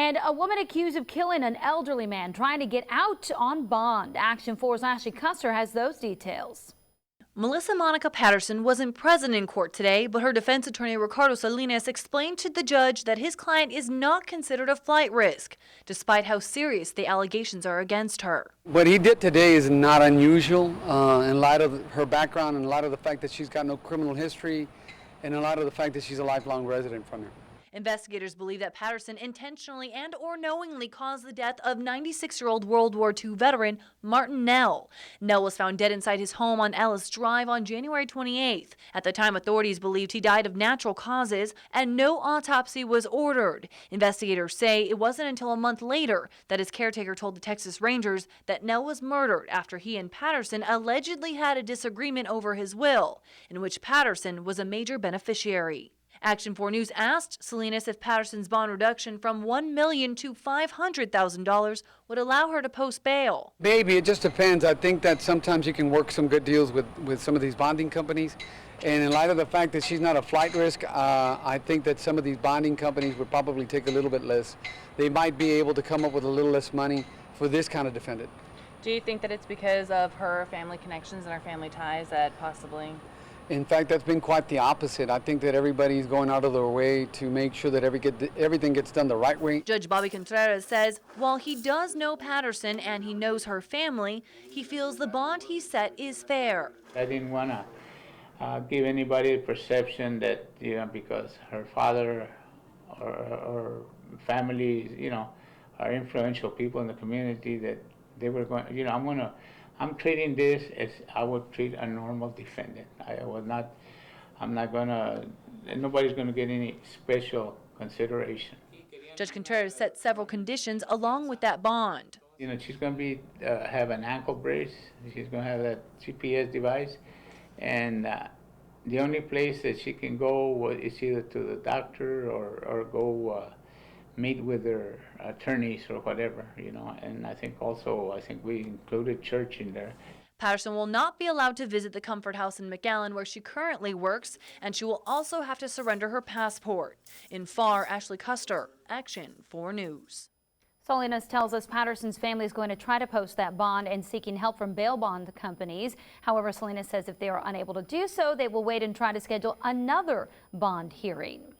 And a woman accused of killing an elderly man trying to get out on bond. Action 4's Ashley Custer has those details. Melissa Monica Patterson wasn't present in court today, but her defense attorney Ricardo Salinas explained to the judge that his client is not considered a flight risk, despite how serious the allegations are against her. What he did today is not unusual in light of her background, in light of the fact that she's got no criminal history, and in light of the fact that she's a lifelong resident from here. Investigators believe that Patterson intentionally and or knowingly caused the death of 96-year-old World War II veteran Martin Nell. Nell was found dead inside his home on Ellis Drive on January 28th. At the time, authorities believed he died of natural causes and no autopsy was ordered. Investigators say it wasn't until a month later that his caretaker told the Texas Rangers that Nell was murdered after he and Patterson allegedly had a disagreement over his will, in which Patterson was a major beneficiary. Action 4 News asked Salinas if Patterson's bond reduction from $1 million to $500,000 would allow her to post bail. Maybe, it just depends. I think that sometimes you can work some good deals with some of these bonding companies. And in light of the fact that she's not a flight risk, I think that some of these bonding companies would probably take a little bit less. They might be able to come up with a little less money for this kind of defendant. Do you think that it's because of her family connections and her family ties that possibly... In fact, that's been quite the opposite. I think that everybody's going out of their way to make sure that everything gets done the right way. Judge Bobby Contreras says while he does know Patterson and he knows her family, he feels the bond he set is fair. I didn't want to give anybody the perception that, because her father or family, are influential people in the community, that they were going, I'm treating this as I would treat a normal defendant. Nobody's gonna get any special consideration. Judge Contreras set several conditions along with that bond. She's gonna have an ankle brace. She's gonna have that GPS device, and the only place that she can go is either to the doctor or go meet with their attorneys or whatever, and I think we included church in there. Patterson will not be allowed to visit the Comfort House in McAllen where she currently works, and she will also have to surrender her passport. In FAR, Ashley Custer, Action 4 News. Salinas tells us Patterson's family is going to try to post that bond and seeking help from bail bond companies. However, Salinas says if they are unable to do so, they will wait and try to schedule another bond hearing.